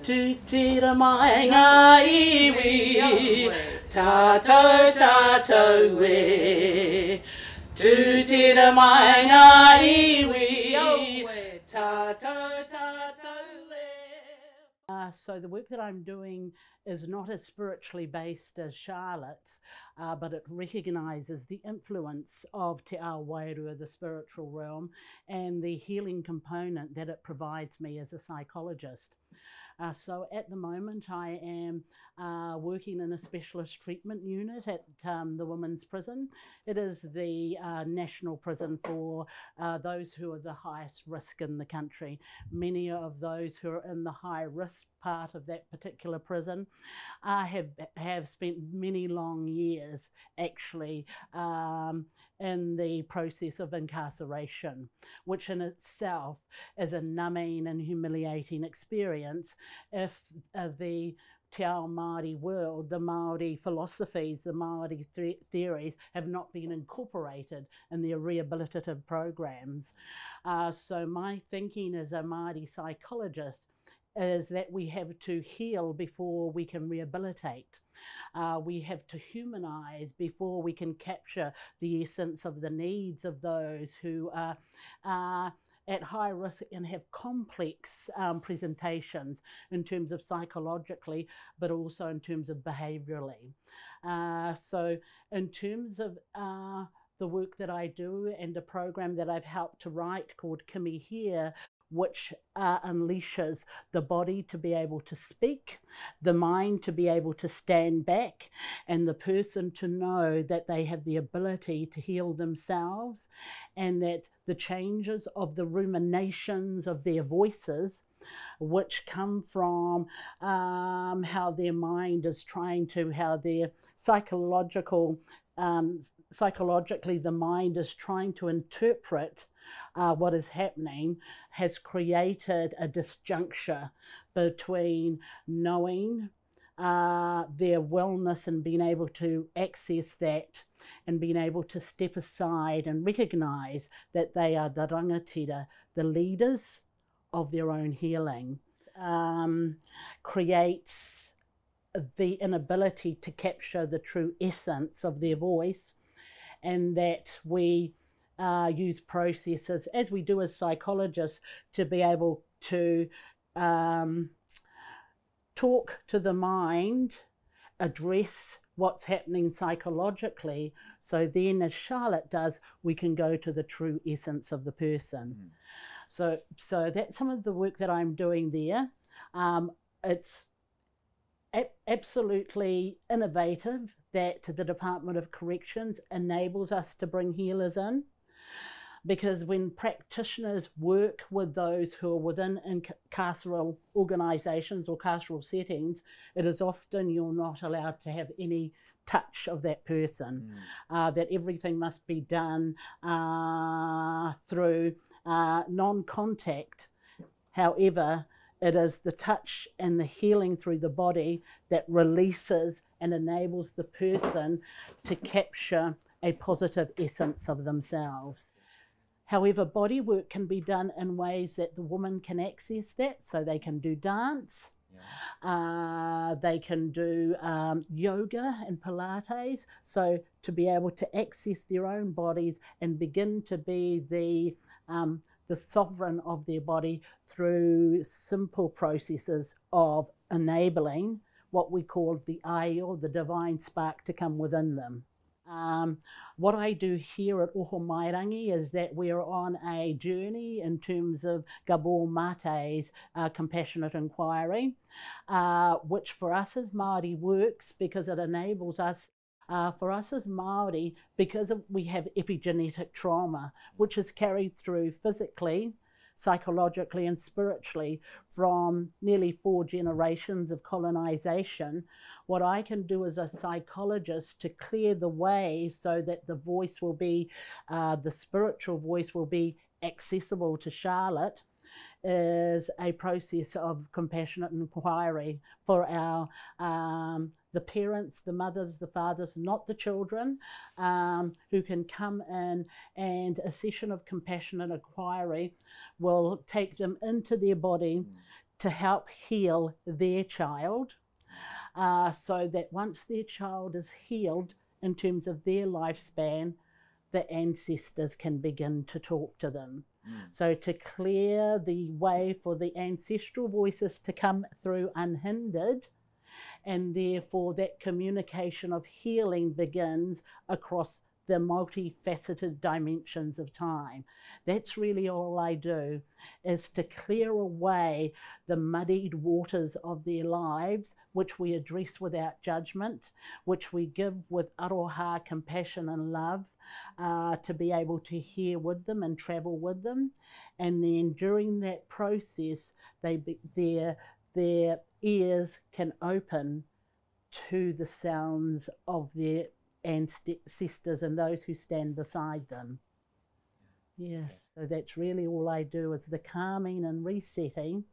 Tu tira mai ngā iwi, tātou tātou e. Tu tira mai ngā iwi, tātou tātou e. So the work that I'm doing is not as spiritually based as Charlotte's, but it recognises the influence of Te Ao Wairua, the spiritual realm, and the healing component that it provides me as a psychologist. So at the moment I am working in a specialist treatment unit at the women's prison. It is the national prison for those who are the highest risk in the country. Many of those who are in the high risk part of that particular prison have spent many long years actually in the process of incarceration, which in itself is a numbing and humiliating experience if the Te Ao Māori world, the Māori philosophies, the Māori theories have not been incorporated in their rehabilitative programs. So my thinking as a Māori psychologist is that we have to heal before we can rehabilitate. We have to humanise before we can capture the essence of the needs of those who are at high risk and have complex presentations in terms of psychologically, but also in terms of behaviourally. So in terms of the work that I do and a program that I've helped to write called Kimi Here, which unleashes the body to be able to speak, the mind to be able to stand back, and the person to know that they have the ability to heal themselves, and that the changes of the ruminations of their voices, which come from how their mind is trying to, how their psychologically the mind is trying to interpret what is happening, has created a disjuncture between knowing their wellness and being able to access that, and being able to step aside and recognise that they are the rangatira, the leaders of their own healing, creates the inability to capture the true essence of their voice, and that we use processes, as we do as psychologists, to be able to talk to the mind, address what's happening psychologically, so then, as Charlotte does, we can go to the true essence of the person. So that's some of the work that I'm doing there. It's absolutely innovative that the Department of Corrections enables us to bring healers in, because when practitioners work with those who are within carceral organisations or carceral settings, it is often you're not allowed to have any touch of that person, that everything must be done through non-contact. However, it is the touch and the healing through the body that releases and enables the person to capture a positive essence of themselves. However, body work can be done in ways that the woman can access that, so they can do dance, they can do yoga and Pilates, so to be able to access their own bodies and begin to be the sovereign of their body through simple processes of enabling what we call the eye, or the divine spark, to come within them. What I do here at Oho Mairangi is that we're on a journey in terms of Gabor Mate's compassionate inquiry, which for us as Māori works because it enables us, for us as Māori, because we have epigenetic trauma, which is carried through physically, psychologically and spiritually from nearly 4 generations of colonisation. What I can do as a psychologist to clear the way so that the voice will be, the spiritual voice will be accessible to Charlotte, is a process of compassionate inquiry for our the parents, the mothers, the fathers, not the children, who can come in, and a session of compassionate inquiry will take them into their body to help heal their child, so that once their child is healed in terms of their lifespan, the ancestors can begin to talk to them. So to clear the way for the ancestral voices to come through unhindered, and therefore that communication of healing begins across the multifaceted dimensions of time. That's really all I do, is to clear away the muddied waters of their lives, which we address without judgment, which we give with aroha, compassion and love, to be able to hear with them and travel with them. And then during that process, their ears can open to the sounds of their ancestors and those who stand beside them. Yes, so that's really all I do, is the calming and resetting.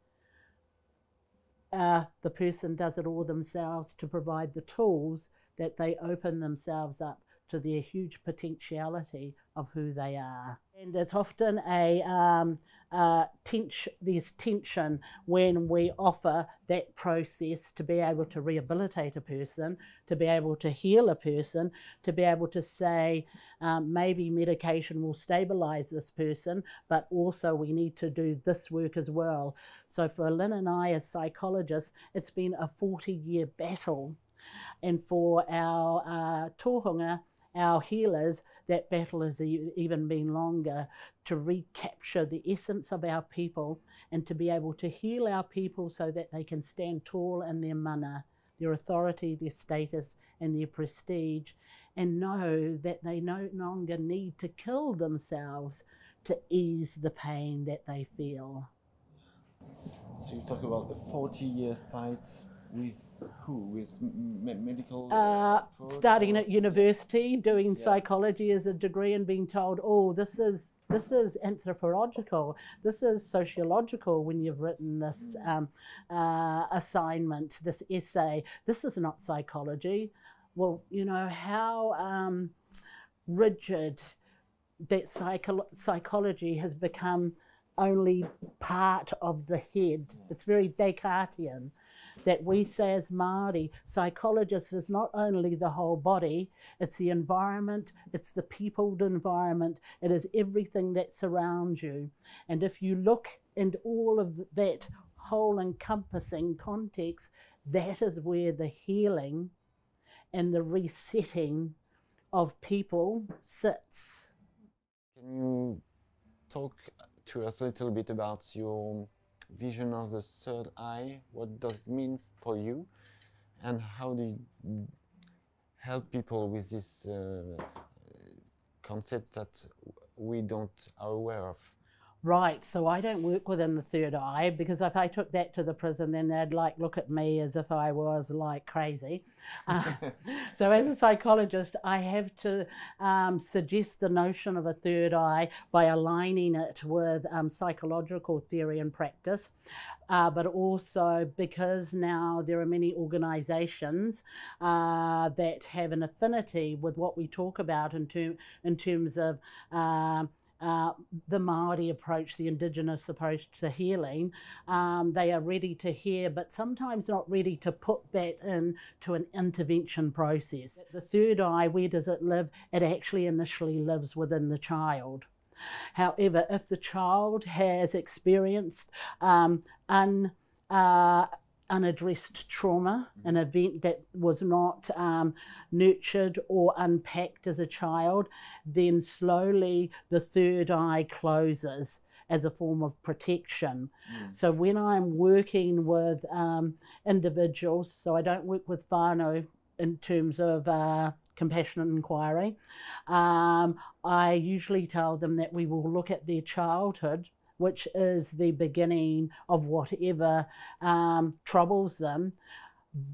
The person does it all themselves to provide the tools that they open themselves up to their huge potentiality of who they are. And it's often there's tension when we offer that process to be able to rehabilitate a person, to be able to heal a person, to be able to say maybe medication will stabilize this person, but also we need to do this work as well. So for Lynn and I as psychologists, it's been a 40-year battle. And for our tohunga, our healers, that battle has even been longer, to recapture the essence of our people and to be able to heal our people so that they can stand tall in their mana, their authority, their status and their prestige, and know that they no longer need to kill themselves to ease the pain that they feel. So you talk about the 40-year fight. With who? With medical starting at university, doing psychology as a degree and being told, oh, this is anthropological, this is sociological when you've written this assignment, this essay, this is not psychology. Well, you know, how rigid that psychology has become only part of the head. It's very Descartian. That we say as Māori, psychologist is not only the whole body, it's the environment, it's the peopled environment, it is everything that surrounds you. And if you look into all of that whole encompassing context, that is where the healing and the resetting of people sits. Can you talk to us a little bit about your vision of the third eye? What does it mean for you, and how do you help people with this concept that we are aware of? Right, so I don't work within the third eye, because if I took that to the prison, then they'd look at me as if I was crazy. So as a psychologist, I have to suggest the notion of a third eye by aligning it with psychological theory and practice. But also because now there are many organisations that have an affinity with what we talk about in terms of the Maori approach, the Indigenous approach to healing. They are ready to hear, but sometimes not ready to put that into an intervention process. The third eye, where does it live? It actually initially lives within the child. However, if the child has experienced unaddressed trauma, an event that was not nurtured or unpacked as a child, then slowly the third eye closes as a form of protection. So when I'm working with individuals, so I don't work with whānau in terms of compassionate inquiry, I usually tell them that we will look at their childhood, which is the beginning of whatever troubles them.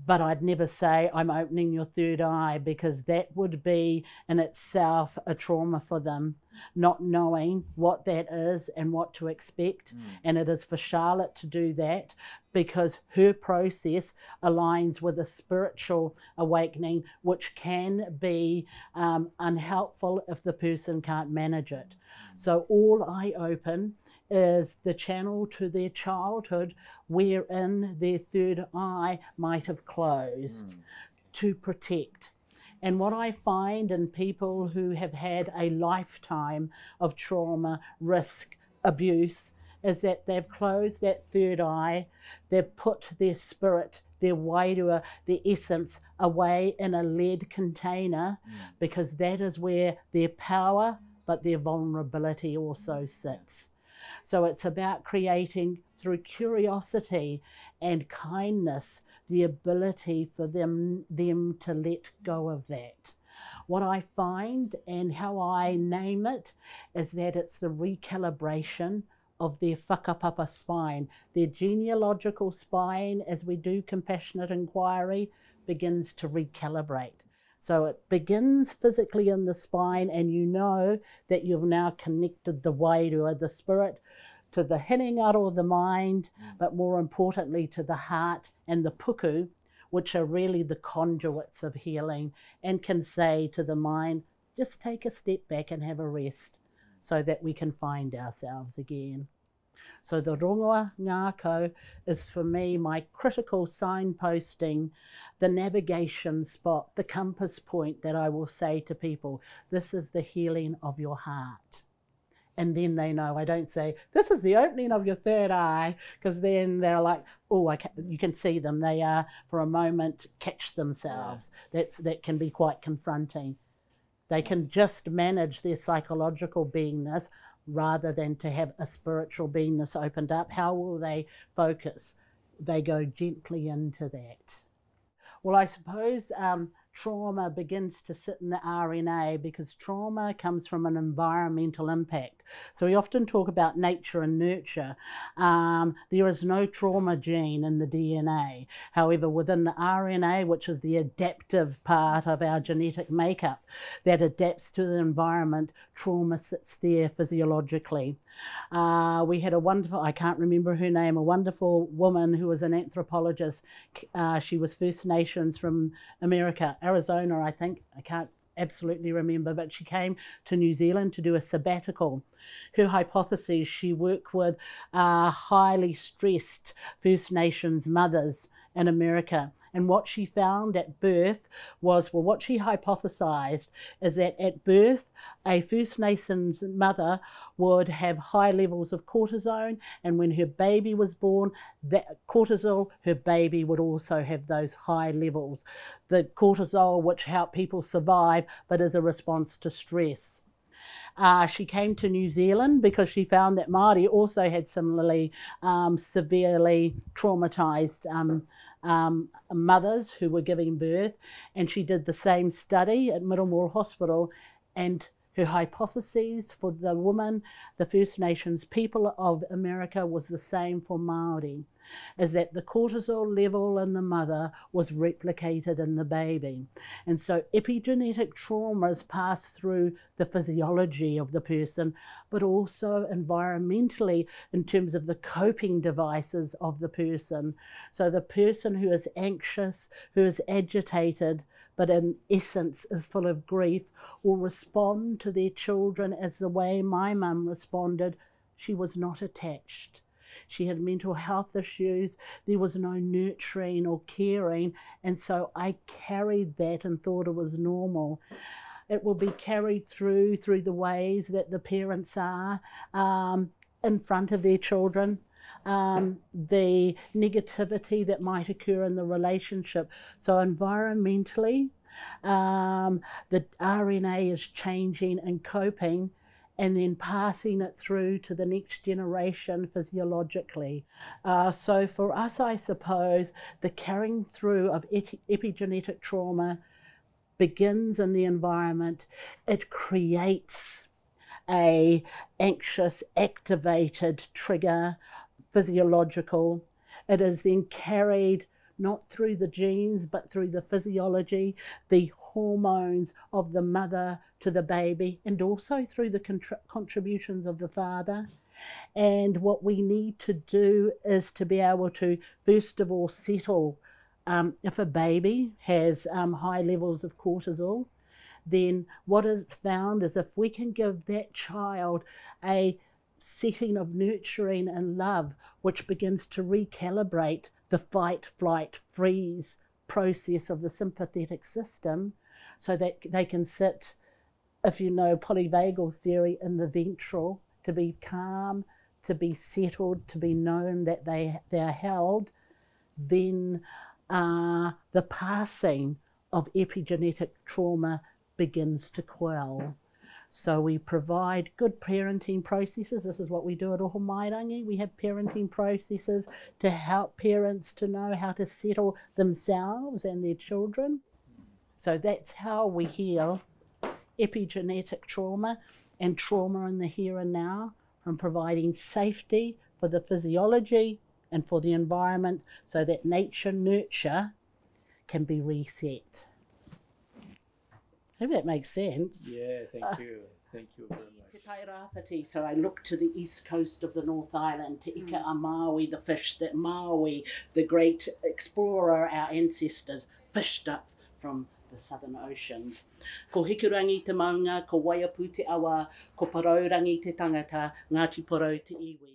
But I'd never say, I'm opening your third eye, because that would be in itself a trauma for them, not knowing what that is and what to expect. And it is for Charlotte to do that, because her process aligns with a spiritual awakening, which can be unhelpful if the person can't manage it. So all I open is the channel to their childhood wherein their third eye might have closed to protect. And what I find in people who have had a lifetime of trauma, risk, abuse, is that they've closed that third eye, they've put their spirit, their wairua, their essence away in a lead container, because that is where their power but their vulnerability also sits. So it's about creating, through curiosity and kindness, the ability for them to let go of that. What I find and how I name it is that it's the recalibration of their whakapapa spine. Their genealogical spine, as we do compassionate inquiry, begins to recalibrate. So it begins physically in the spine, and you know that you've now connected the wairua, the spirit, to the hinengaro, the mind, but more importantly to the heart and the puku, which are really the conduits of healing, and can say to the mind, just take a step back and have a rest so that we can find ourselves again. So the rongoa ngākau is for me my critical signposting, the navigation spot, the compass point that I will say to people, this is the healing of your heart. And then they know. I don't say, this is the opening of your third eye, because then they're like, oh, you can see them. They are, for a moment, catch themselves. That can be quite confronting. They can just manage their psychological beingness rather than to have a spiritual beingness opened up. How will they focus? They go gently into that. Well, I suppose trauma begins to sit in the RNA, because trauma comes from an environmental impact. So we often talk about nature and nurture. There is no trauma gene in the DNA. However, within the RNA, which is the adaptive part of our genetic makeup that adapts to the environment, trauma sits there physiologically. We had a wonderful, I can't remember her name, a wonderful woman who was an anthropologist. She was First Nations from America, Arizona, I think. I can't absolutely remember, but she came to New Zealand to do a sabbatical. Her hypothesis, she worked with highly stressed First Nations mothers in America. And what she found at birth was, well, what she hypothesized is that at birth, a First Nations mother would have high levels of cortisone, and when her baby was born, that cortisol, her baby would also have those high levels. The cortisol, which helped people survive, but as a response to stress. She came to New Zealand because she found that Māori also had similarly severely traumatized mothers who were giving birth, and she did the same study at Middlemore Hospital, and her hypotheses for the woman, the First Nations people of America, was the same for Māori, is that the cortisol level in the mother was replicated in the baby. And so epigenetic traumas pass through the physiology of the person, but also environmentally in terms of the coping devices of the person. So the person who is anxious, who is agitated, but in essence is full of grief, will respond to their children as the way my mum responded. She was not attached. She had mental health issues. There was no nurturing or caring, and so I carried that and thought it was normal. It will be carried through the ways that the parents are in front of their children. The negativity that might occur in the relationship. So environmentally, the RNA is changing and coping, and then passing it through to the next generation physiologically. So for us, I suppose, the carrying through of epigenetic trauma begins in the environment. It creates a anxious, activated trigger, physiological. It is then carried not through the genes but through the physiology, the hormones of the mother to the baby, and also through the contributions of the father. And what we need to do is to be able to first of all settle if a baby has high levels of cortisol, then what is found is if we can give that child a setting of nurturing and love, which begins to recalibrate the fight, flight, freeze process of the sympathetic system, so that they can sit, if you know polyvagal theory, in the ventral, to be calm, to be settled, to be known that they are held. Then the passing of epigenetic trauma begins to quell. So we provide good parenting processes. This is what we do at Oho Mairangi. We have parenting processes to help parents to know how to settle themselves and their children. So that's how we heal epigenetic trauma and trauma in the here and now, from providing safety for the physiology and for the environment, so that nature nurture can be reset. I hope that makes sense. Yeah, thank you. Thank you very much. Te tai rāwhiti, so I look to the east coast of the North Island, Te ika a Maui, the fish that Maui, the great explorer, our ancestors, fished up from the southern oceans. Ko hikurangi te maunga, ko waiapu te awa, ko paraurangi te tangata, Ngāti Porou te iwi.